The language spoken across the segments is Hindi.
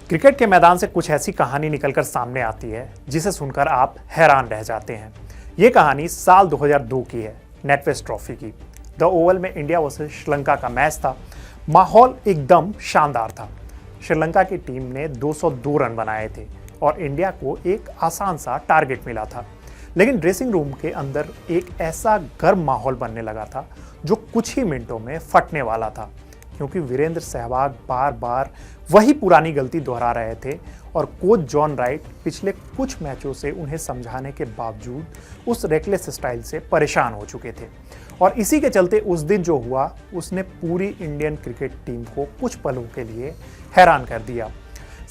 क्रिकेट के मैदान से कुछ ऐसी कहानी निकलकर सामने आती है जिसे सुनकर आप हैरान रह जाते हैं। ये कहानी साल 2002 की है, नेटवेस्ट ट्रॉफी की। द ओवल में इंडिया वर्सेस श्रीलंका का मैच था। माहौल एकदम शानदार था। श्रीलंका की टीम ने 202 रन बनाए थे और इंडिया को एक आसान सा टारगेट मिला था। लेकिन ड्रेसिंग रूम के अंदर एक ऐसा गर्म माहौल बनने लगा था जो कुछ ही मिनटों में फटने वाला था, क्योंकि वीरेंद्र सहवाग बार बार वही पुरानी गलती दोहरा रहे थे और कोच जॉन राइट पिछले कुछ मैचों से उन्हें समझाने के बावजूद उस रेकलेस स्टाइल से परेशान हो चुके थे। और इसी के चलते उस दिन जो हुआ उसने पूरी इंडियन क्रिकेट टीम को कुछ पलों के लिए हैरान कर दिया।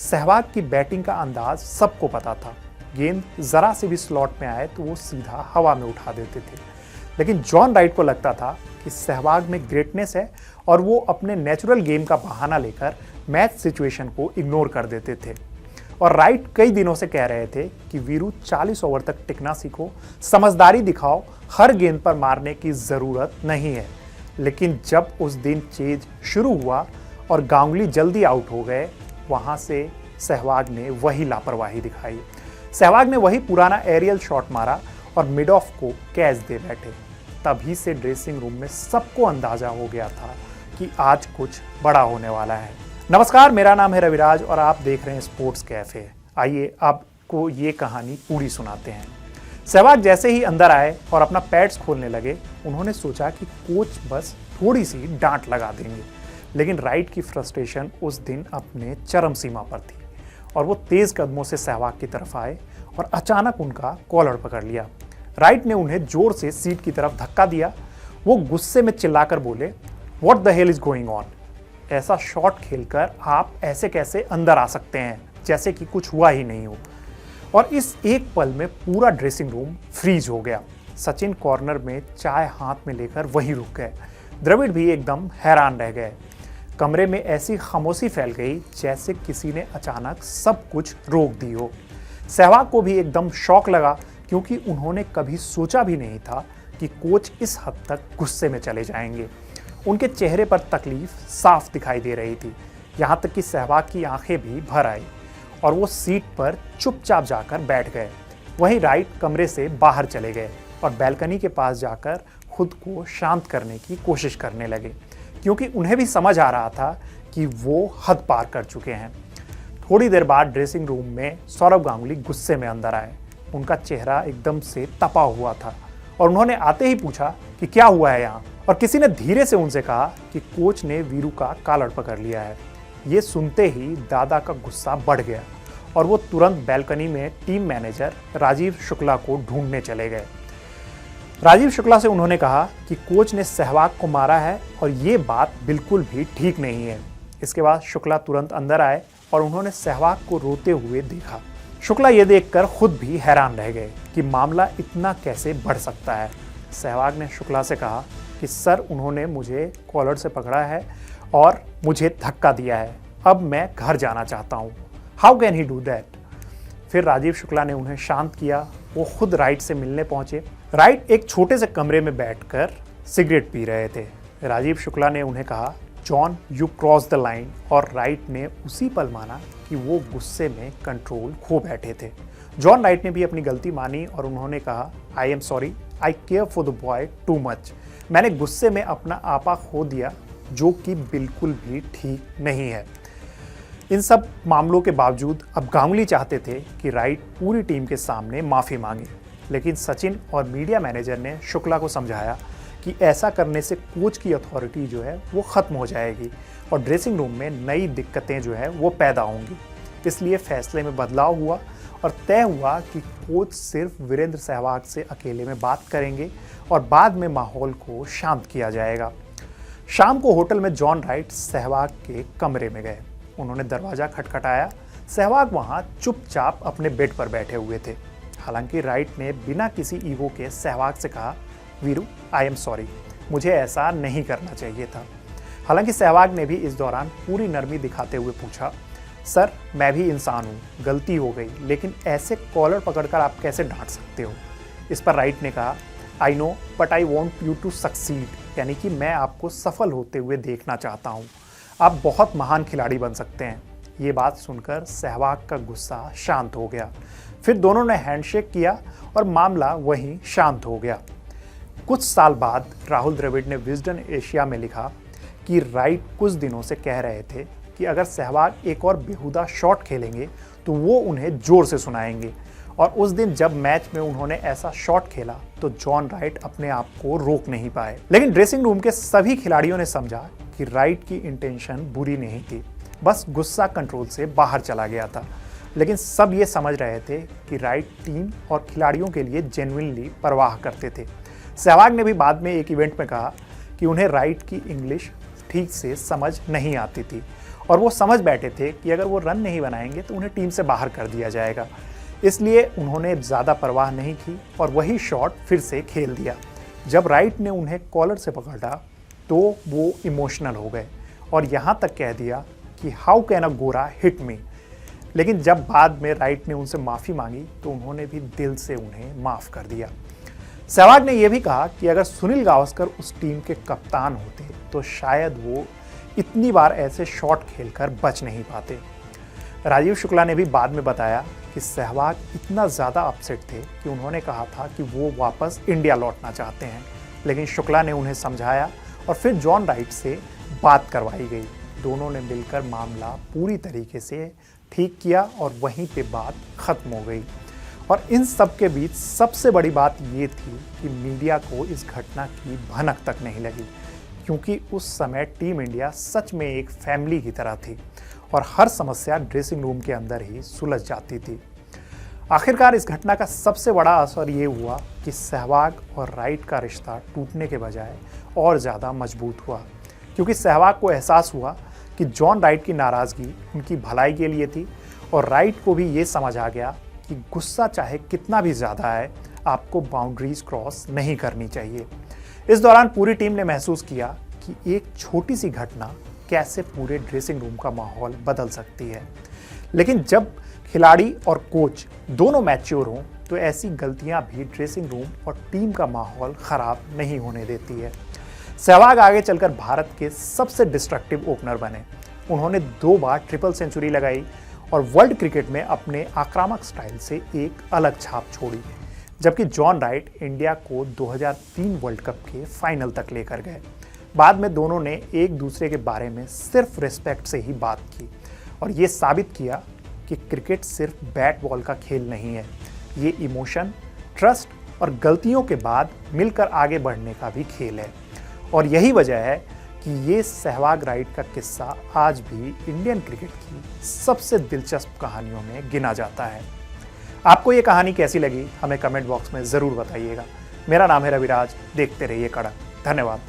सहवाग की बैटिंग का अंदाज सबको पता था। गेंद जरा से भी स्लॉट में आए तो वो सीधा हवा में उठा देते थे। लेकिन जॉन राइट को लगता था कि सहवाग में ग्रेटनेस है और वो अपने नेचुरल गेम का बहाना लेकर मैच सिचुएशन को इग्नोर कर देते थे। और राइट कई दिनों से कह रहे थे कि वीरू 40 ओवर तक टिकना सीखो, समझदारी दिखाओ, हर गेंद पर मारने की ज़रूरत नहीं है। लेकिन जब उस दिन चेज शुरू हुआ और गांगुली जल्दी आउट हो गए, वहाँ से सहवाग ने वही लापरवाही दिखाई। सहवाग ने वही पुराना एरियल शॉट मारा और मिड ऑफ को कैच दे बैठे। तभी से ड्रेसिंग रूम में सबको अंदाजा हो गया था कि आज कुछ बड़ा होने वाला है। नमस्कार, मेरा नाम है रविराज और आप देख रहे हैं स्पोर्ट्स कैफे। आइए आपको ये कहानी पूरी सुनाते हैं। सहवाग जैसे ही अंदर आए और अपना पैड्स खोलने लगे, उन्होंने सोचा कि कोच बस थोड़ी सी डांट लगा देंगे। लेकिन राइट की फ्रस्ट्रेशन उस दिन अपने चरम सीमा पर थी और वो तेज कदमों से सहवाग की तरफ आए और अचानक उनका कॉलर पकड़ लिया। राइट ने उन्हें जोर से सीट की तरफ धक्का दिया। वो गुस्से में चिल्लाकर बोले, what the hell is going on? ऐसा शॉट खेलकर आप ऐसे कैसे अंदर आ सकते हैं, जैसे कि कुछ हुआ ही नहीं हो। और इस एक पल में पूरा ड्रेसिंग रूम फ्रीज हो गया। सचिन कॉर्नर में चाय हाथ में लेकर वहीं रुक गए। द्रविड़ भी एकदम हैरान रह गए। कमरे में ऐसी खामोशी फैल गई जैसे किसी ने अचानक सब कुछ रोक दी हो। सहवाग को भी एकदम शॉक लगा, क्योंकि उन्होंने कभी सोचा भी नहीं था कि कोच इस हद तक गुस्से में चले जाएंगे। उनके चेहरे पर तकलीफ साफ दिखाई दे रही थी। यहाँ तक कि सहवाग की आंखें भी भर आई और वो सीट पर चुपचाप जाकर बैठ गए। वहीं राइट कमरे से बाहर चले गए और बैल्कनी के पास जाकर खुद को शांत करने की कोशिश करने लगे, क्योंकि उन्हें भी समझ आ रहा था कि वो हद पार कर चुके हैं। थोड़ी देर बाद ड्रेसिंग रूम में सौरव गांगुली गुस्से में अंदर आए। उनका चेहरा एकदम से तपा हुआ था और उन्होंने आते ही पूछा कि क्या हुआ है यहाँ। और किसी ने धीरे से उनसे कहा कि कोच ने वीरू का कॉलर पकड़ लिया है। ये सुनते ही दादा का गुस्सा बढ़ गया और वो तुरंत बैल्कनी में टीम मैनेजर राजीव शुक्ला को ढूंढने चले गए। राजीव शुक्ला से उन्होंने कहा कि कोच ने सहवाग को मारा है और ये बात बिल्कुल भी ठीक नहीं है। इसके बाद शुक्ला तुरंत अंदर आए और उन्होंने सहवाग को रोते हुए देखा। शुक्ला ये देखकर खुद भी हैरान रह गए कि मामला इतना कैसे बढ़ सकता है। सहवाग ने शुक्ला से कहा कि सर, उन्होंने मुझे कॉलर से पकड़ा है और मुझे धक्का दिया है। अब मैं घर जाना चाहता हूँ। How can he do that? फिर राजीव शुक्ला ने उन्हें शांत किया। वो खुद राइट से मिलने पहुंचे। राइट एक छोटे से कमरे में बैठकर सिगरेट पी रहे थे। राजीव शुक्ला ने उन्हें कहा, John, you cross the line. और राइट ने उसी पल माना कि वो गुस्से में कंट्रोल खो बैठे थे। जॉन राइट ने भी अपनी गलती मानी और उन्होंने कहा, I am sorry, I care for the boy too much. मैंने गुस्से में अपना आपा खो दिया, जो कि बिल्कुल भी ठीक नहीं है। इन सब मामलों के बावजूद अब गांगुली चाहते थे कि राइट पूरी टीम के सामने माफ़ी मांगे। लेकिन सचिन और मीडिया मैनेजर ने शुक्ला को समझाया कि ऐसा करने से कोच की अथॉरिटी जो है वो ख़त्म हो जाएगी और ड्रेसिंग रूम में नई दिक्कतें जो है वो पैदा होंगी। इसलिए फैसले में बदलाव हुआ और तय हुआ कि कोच सिर्फ वीरेंद्र सहवाग से अकेले में बात करेंगे और बाद में माहौल को शांत किया जाएगा। शाम को होटल में जॉन राइट सहवाग के कमरे में गए। उन्होंने दरवाज़ा खटखटाया। सहवाग वहाँ चुपचाप अपने बेड पर बैठे हुए थे। हालांकि राइट ने बिना किसी ईगो के सहवाग से कहा, वीरू, आई एम सॉरी, मुझे ऐसा नहीं करना चाहिए था। हालांकि सहवाग ने भी इस दौरान पूरी नरमी दिखाते हुए पूछा, सर, मैं भी इंसान हूँ, गलती हो गई, लेकिन ऐसे कॉलर पकड़कर आप कैसे डांट सकते हो? इस पर राइट ने कहा, I know, but I want you to succeed, यानी कि मैं आपको सफल होते हुए देखना चाहता हूँ। आप बहुत महान खिलाड़ी बन सकते हैं। ये बात सुनकर सहवाग का गुस्सा शांत हो गया। फिर दोनों ने हैंडशेक किया और मामला वहीं शांत हो गया। कुछ साल बाद राहुल द्रविड़ ने विजडन एशिया में लिखा कि राइट कुछ दिनों से कह रहे थे कि अगर सहवाग एक और बेहुदा शॉट खेलेंगे तो वो उन्हें जोर से सुनाएंगे, और उस दिन जब मैच में उन्होंने ऐसा शॉट खेला तो जॉन राइट अपने आप को रोक नहीं पाए। लेकिन ड्रेसिंग रूम के सभी खिलाड़ियों ने समझा कि राइट की इंटेंशन बुरी नहीं थी, बस गुस्सा कंट्रोल से बाहर चला गया था। लेकिन सब ये समझ रहे थे कि राइट टीम और खिलाड़ियों के लिए जेन्युइनली परवाह करते थे। सहवाग ने भी बाद में एक इवेंट में कहा कि उन्हें राइट की इंग्लिश ठीक से समझ नहीं आती थी और वो समझ बैठे थे कि अगर वो रन नहीं बनाएंगे तो उन्हें टीम से बाहर कर दिया जाएगा। इसलिए उन्होंने ज़्यादा परवाह नहीं की और वही शॉट फिर से खेल दिया। जब राइट ने उन्हें कॉलर से पकड़ा तो वो इमोशनल हो गए और यहाँ तक कह दिया कि हाउ कैन अ गोरा हिट मी। लेकिन जब बाद में राइट ने उनसे माफ़ी मांगी तो उन्होंने भी दिल से उन्हें माफ़ कर दिया। सहवाग ने यह भी कहा कि अगर सुनील गावस्कर उस टीम के कप्तान होते तो शायद वो इतनी बार ऐसे शॉट खेलकर बच नहीं पाते। राजीव शुक्ला ने भी बाद में बताया कि सहवाग इतना ज़्यादा अपसेट थे कि उन्होंने कहा था कि वो वापस इंडिया लौटना चाहते हैं, लेकिन शुक्ला ने उन्हें समझाया और फिर जॉन राइट से बात करवाई गई। दोनों ने मिलकर मामला पूरी तरीके से ठीक किया और वहीं पे बात खत्म हो गई। और इन सब के बीच सबसे बड़ी बात ये थी कि मीडिया को इस घटना की भनक तक नहीं लगी, क्योंकि उस समय टीम इंडिया सच में एक फैमिली की तरह थी और हर समस्या ड्रेसिंग रूम के अंदर ही सुलझ जाती थी। आखिरकार इस घटना का सबसे बड़ा असर ये हुआ कि सहवाग और राइट का रिश्ता टूटने के बजाय और ज़्यादा मजबूत हुआ, क्योंकि सहवाग को एहसास हुआ कि जॉन राइट की नाराज़गी उनकी भलाई के लिए थी और राइट को भी ये समझ आ गया कि गुस्सा चाहे कितना भी ज़्यादा है, आपको बाउंड्रीज क्रॉस नहीं करनी चाहिए। इस दौरान पूरी टीम ने महसूस किया कि एक छोटी सी घटना कैसे पूरे ड्रेसिंग रूम का माहौल बदल सकती है। लेकिन जब खिलाड़ी और कोच दोनों मैच्योर हों तो ऐसी गलतियां भी ड्रेसिंग रूम और टीम का माहौल ख़राब नहीं होने देती है। सहवाग आगे चलकर भारत के सबसे डिस्ट्रक्टिव ओपनर बने। उन्होंने 2 बार ट्रिपल सेंचुरी लगाई और वर्ल्ड क्रिकेट में अपने आक्रामक स्टाइल से एक अलग छाप छोड़ी, जबकि जॉन राइट इंडिया को 2003 वर्ल्ड कप के फाइनल तक लेकर गए। बाद में दोनों ने एक दूसरे के बारे में सिर्फ रिस्पेक्ट से ही बात की और ये साबित किया कि क्रिकेट सिर्फ बैट बॉल का खेल नहीं है, ये इमोशन, ट्रस्ट और गलतियों के बाद मिलकर आगे बढ़ने का भी खेल है। और यही वजह है कि ये सहवाग राइट का किस्सा आज भी इंडियन क्रिकेट की सबसे दिलचस्प कहानियों में गिना जाता है। आपको ये कहानी कैसी लगी हमें कमेंट बॉक्स में ज़रूर बताइएगा। मेरा नाम है रविराज, देखते रहिए कड़क। धन्यवाद।